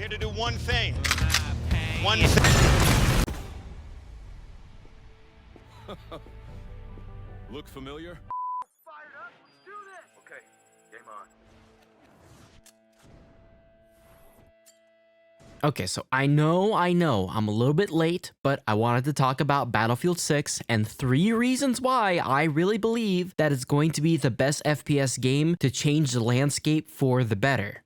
here to do one thing. Pain. One thing. Look familiar? Fired up, let's do this! Okay, game on. Okay, so I know I'm a little bit late, but I wanted to talk about Battlefield 6 and 3 reasons why I really believe that it's going to be the best FPS game to change the landscape for the better.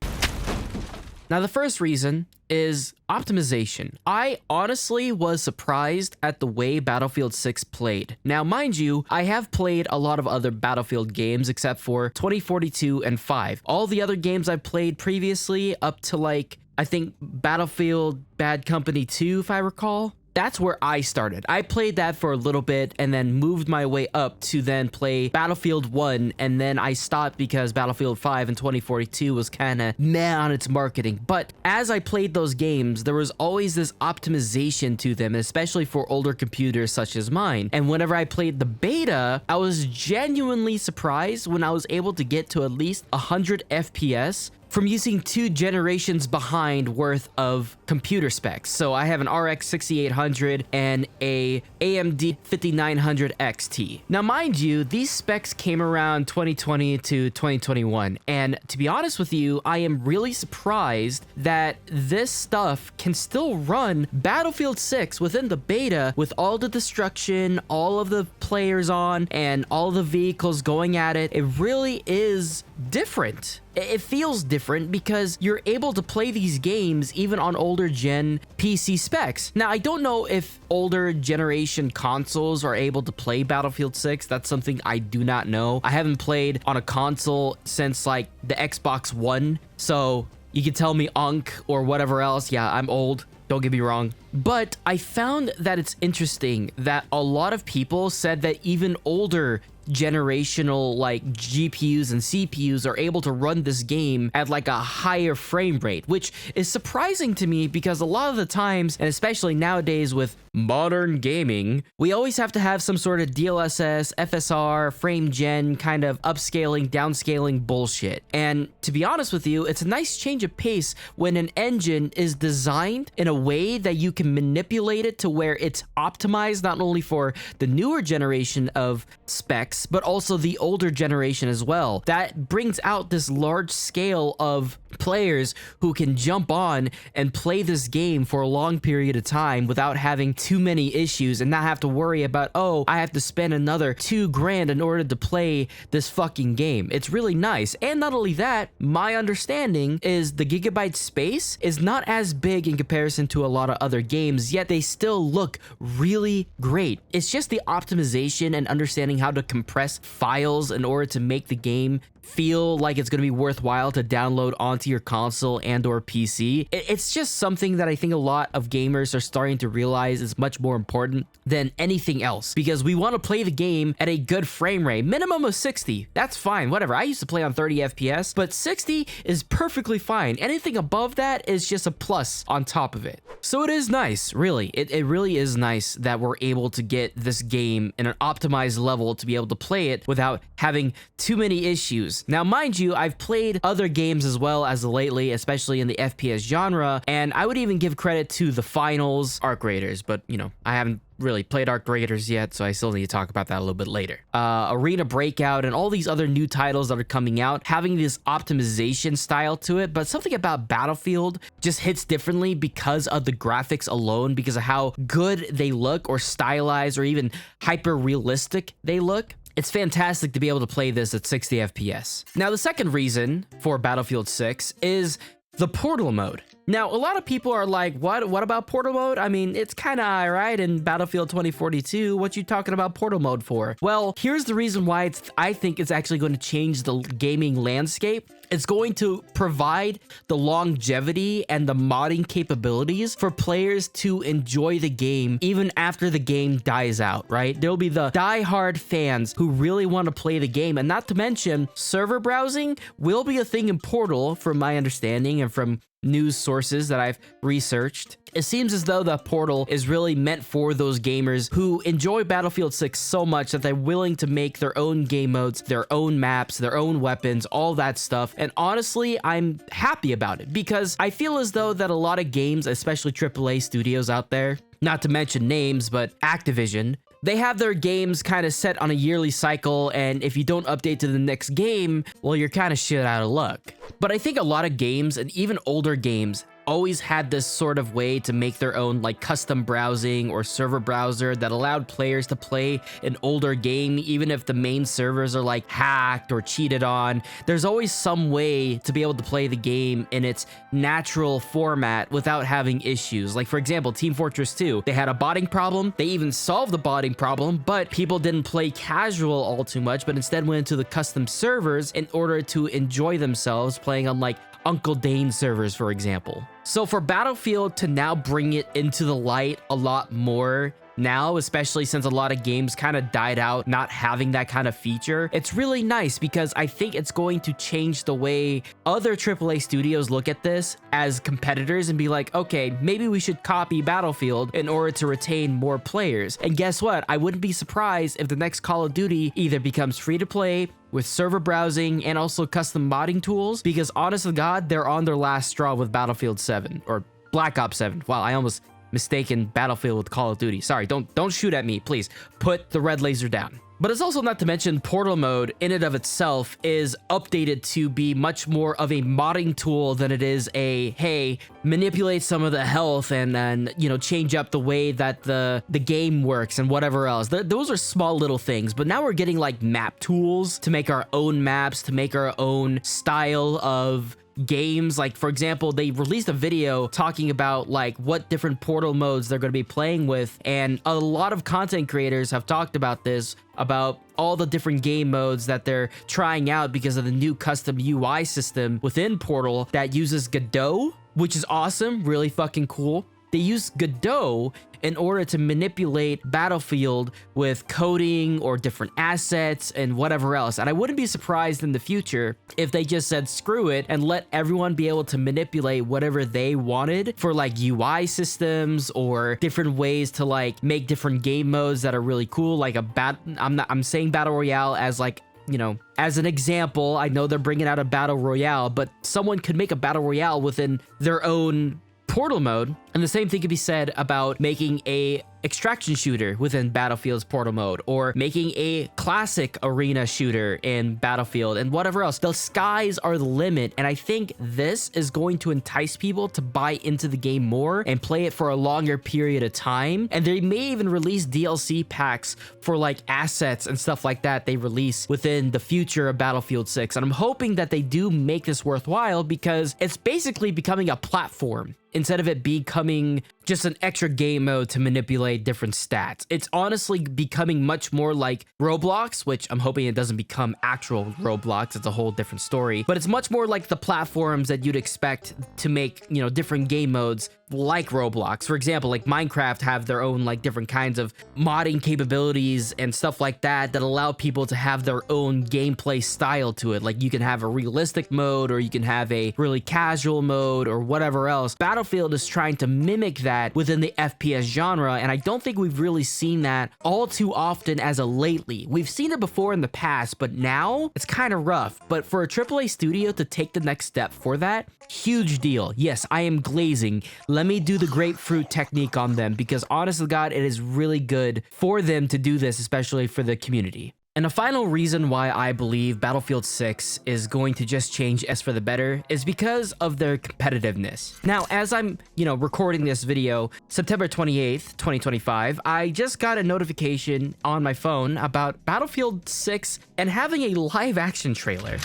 Now, the first reason is optimization. I honestly was surprised at the way Battlefield 6 played. Now, mind you, I have played a lot of other Battlefield games except for 2042 and 5. All the other games I've played previously up to I think Battlefield Bad Company 2, if I recall. That's where I started. I played that for a little bit and then moved my way up to then play Battlefield 1, and then I stopped because Battlefield 5 in 2042 was kind of meh on its marketing. But as I played those games, there was always this optimization to them, especially for older computers such as mine. And whenever I played the beta, I was genuinely surprised when I was able to get to at least 100 FPS from using 2 generations behind worth of computer specs. So I have an RX 6800 and a AMD 5900 XT. Now, mind you, these specs came around 2020 to 2021. And to be honest with you, I am really surprised that this stuff can still run Battlefield 6 within the beta with all the destruction, all of the players on, and all the vehicles going at it. It really is different. It feels different because you're able to play these games even on older gen PC specs. Now, I don't know if older generation consoles are able to play Battlefield 6. That's something I do not know. I haven't played on a console since the Xbox One. So you can tell me Unk or whatever else. Yeah, I'm old. Don't get me wrong. But I found that it's interesting that a lot of people said that even older generational GPUs and CPUs are able to run this game at a higher frame rate, which is surprising to me because a lot of the times, and especially nowadays with modern gaming, we always have to have some sort of DLSS, FSR, frame gen kind of upscaling, downscaling bullshit. And to be honest with you, it's a nice change of pace when an engine is designed in a way that you can manipulate it to where it's optimized not only for the newer generation of specs, but also the older generation as well. That brings out this large scale of players who can jump on and play this game for a long period of time without having too many issues and not have to worry about, oh, I have to spend another $2,000 in order to play this fucking game. It's really nice. And not only that, my understanding is the gigabyte space is not as big in comparison to a lot of other games, yet they still look really great. It's just the optimization and understanding how to compress files in order to make the game feel like it's going to be worthwhile to download onto your console and or PC. It's just something that I think a lot of gamers are starting to realize is much more important than anything else, because we want to play the game at a good frame rate, minimum of 60. That's fine, whatever. I used to play on 30 FPS, but 60 is perfectly fine. Anything above that is just a plus on top of it. So it is nice, really. It really is nice that we're able to get this game in an optimized level to be able to play it without having too many issues. Now, mind you, I've played other games as well as of lately, especially in the FPS genre, and I would even give credit to the Finals, Arc Raiders, but, I haven't really played Arc Raiders yet, so I still need to talk about that a little bit later. Arena Breakout and all these other new titles that are coming out, having this optimization style to it, but something about Battlefield just hits differently because of the graphics alone, because of how good they look or stylized or even hyper realistic they look. It's fantastic to be able to play this at 60 FPS. Now, the second reason for Battlefield 6 is the portal mode. Now, a lot of people are like, what about portal mode? I mean, it's kind of alright in Battlefield 2042. What you talking about portal mode for? Well, here's the reason why I think it's actually going to change the gaming landscape. It's going to provide the longevity and the modding capabilities for players to enjoy the game even after the game dies out, right? There'll be the die-hard fans who really want to play the game, and not to mention server browsing will be a thing in Portal, from my understanding and from news sources that I've researched, it seems as though the Portal is really meant for those gamers who enjoy Battlefield 6 so much that they're willing to make their own game modes, their own maps, their own weapons, all that stuff. And honestly, I'm happy about it because I feel as though that a lot of games, especially AAA studios out there, not to mention names, but Activision, they have their games kind of set on a yearly cycle, and if you don't update to the next game, well, you're kind of shit out of luck. But I think a lot of games, and even older games, always had this sort of way to make their own like custom browsing or server browser that allowed players to play an older game even if the main servers are like hacked or cheated on. There's always some way to be able to play the game in its natural format without having issues. Like for example, Team Fortress 2, they had a botting problem. They even solved the botting problem, but people didn't play casual all too much, but instead went into the custom servers in order to enjoy themselves playing on like Uncle Dane servers, for example. So for Battlefield to now bring it into the light a lot more now, especially since a lot of games kind of died out not having that kind of feature, it's really nice because I think it's going to change the way other AAA studios look at this as competitors and be like, okay, maybe we should copy Battlefield in order to retain more players. And guess what? I wouldn't be surprised if the next Call of Duty either becomes free to play with server browsing and also custom modding tools, because honest to God, they're on their last straw with Battlefield 7 or Black Ops 7. Wow, I almost mistaken Battlefield with Call of Duty. Sorry, don't shoot at me, please. Put the red laser down. But it's also not to mention Portal mode in and of itself is updated to be much more of a modding tool than it is a, hey, manipulate some of the health and you know, change up the way that the game works and whatever else. Those are small little things, but now we're getting like map tools to make our own maps, to make our own style of games. Like for example, they released a video talking about like what different Portal modes they're going to be playing with, and a lot of content creators have talked about this, about all the different game modes that they're trying out because of the new custom UI system within Portal that uses Godot, which is awesome, really fucking cool. They use Godot in order to manipulate Battlefield with coding or different assets and whatever else. And I wouldn't be surprised in the future if they just said screw it and let everyone be able to manipulate whatever they wanted for like UI systems or different ways to like make different game modes that are really cool. Like I'm saying Battle Royale as like, you know, as an example. I know they're bringing out a Battle Royale, but someone could make a Battle Royale within their own Portal mode, and the same thing could be said about making a extraction shooter within Battlefield's Portal mode, or making a classic arena shooter in Battlefield and whatever else. The skies are the limit, and I think this is going to entice people to buy into the game more and play it for a longer period of time. And they may even release DLC packs for like assets and stuff like that they release within the future of Battlefield 6. And I'm hoping that they do make this worthwhile, because it's basically becoming a platform instead of it becoming just an extra game mode to manipulate different stats. It's honestly becoming much more like Roblox, which I'm hoping it doesn't become actual Roblox. It's a whole different story, but it's much more like the platforms that you'd expect to make, you know, different game modes like Roblox. For example, like Minecraft have their own like different kinds of modding capabilities and stuff like that that allow people to have their own gameplay style to it. Like you can have a realistic mode, or you can have a really casual mode, or whatever else. Battlefield is trying to mimic that within the FPS genre, and I don't think we've really seen that all too often as of lately. We've seen it before in the past, but now it's kind of rough. But for a AAA studio to take the next step for that, huge deal. Yes, I am glazing. Let me do the grapefruit technique on them, because honest to God, it is really good for them to do this, especially for the community. And a final reason why I believe Battlefield 6 is going to just change as for the better is because of their competitiveness. Now, as I'm, recording this video, September 28th, 2025, I just got a notification on my phone about Battlefield 6 and having a live action trailer.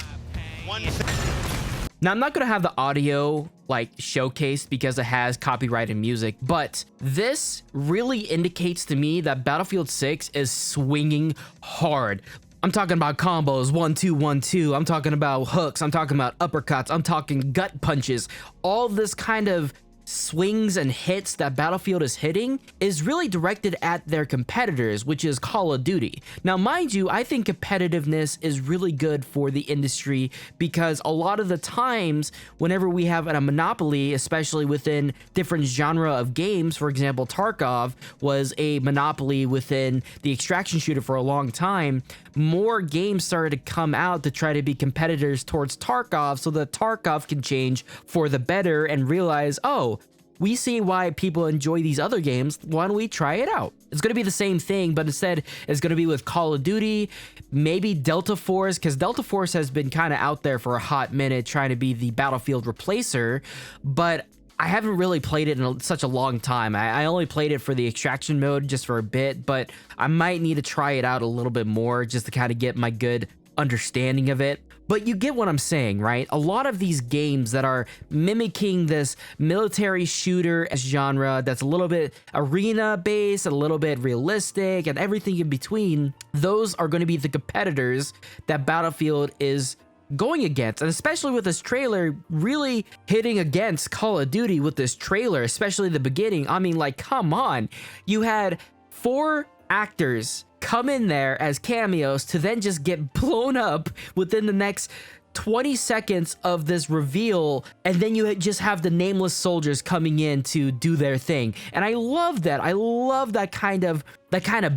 Now, I'm not going to have the audio showcased because it has copyrighted music, but this really indicates to me that Battlefield 6 is swinging hard. I'm talking about combos, 1-2, 1-2. I'm talking about hooks. I'm talking about uppercuts. I'm talking gut punches. All this kind of swings and hits that Battlefield is hitting is really directed at their competitors, which is Call of Duty. Now, mind you, I think competitiveness is really good for the industry because a lot of the times, whenever we have a monopoly, especially within different genre of games, for example, Tarkov was a monopoly within the extraction shooter for a long time, more games started to come out to try to be competitors towards Tarkov so that Tarkov can change for the better and realize, oh, we see why people enjoy these other games. Why don't we try it out? It's going to be the same thing, but instead it's going to be with Call of Duty, maybe Delta Force, because Delta Force has been kind of out there for a hot minute trying to be the Battlefield replacer, but I haven't really played it in such a long time. I only played it for the extraction mode just for a bit, but I might need to try it out a little bit more just to kind of get my good understanding of it. But you get what I'm saying, right? A lot of these games that are mimicking this military shooter genre that's a little bit arena based, a little bit realistic, and everything in between, those are going to be the competitors that Battlefield is going against. And especially with this trailer really hitting against Call of Duty with this trailer, especially the beginning. I mean, like, come on. You had 4 actors come in there as cameos to then just get blown up within the next 20 seconds of this reveal, and then you just have the nameless soldiers coming in to do their thing. And I love that. I love that kind of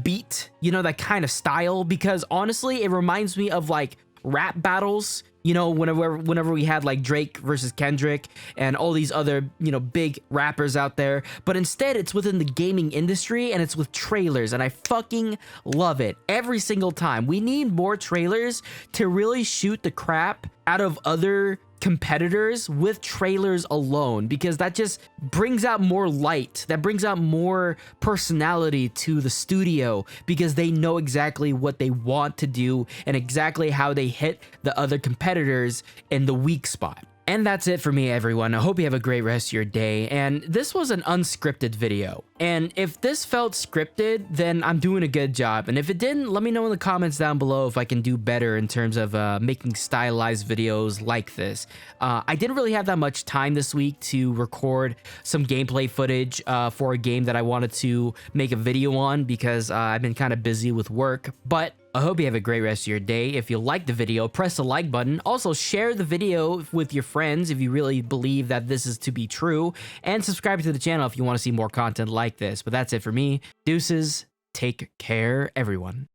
beat, you know, that kind of style, because honestly, it reminds me of like rap battles, you know, whenever we had like Drake versus Kendrick and all these other, you know, big rappers out there. But instead it's within the gaming industry and it's with trailers, and I fucking love it every single time. We need more trailers to really shoot the crap out of other competitors with trailers alone, because that just brings out more light, that brings out more personality to the studio, because they know exactly what they want to do and exactly how they hit the other competitors in the weak spot. And that's it for me, everyone. I hope you have a great rest of your day. And this was an unscripted video. And if this felt scripted, then I'm doing a good job. And if it didn't, let me know in the comments down below if I can do better in terms of making stylized videos like this. I didn't really have that much time this week to record some gameplay footage for a game that I wanted to make a video on, because I've been kind of busy with work. But I hope you have a great rest of your day. If you liked the video, press the like button. Also, share the video with your friends if you really believe that this is to be true. And subscribe to the channel if you want to see more content like this. But that's it for me. Deuces. Take care, everyone.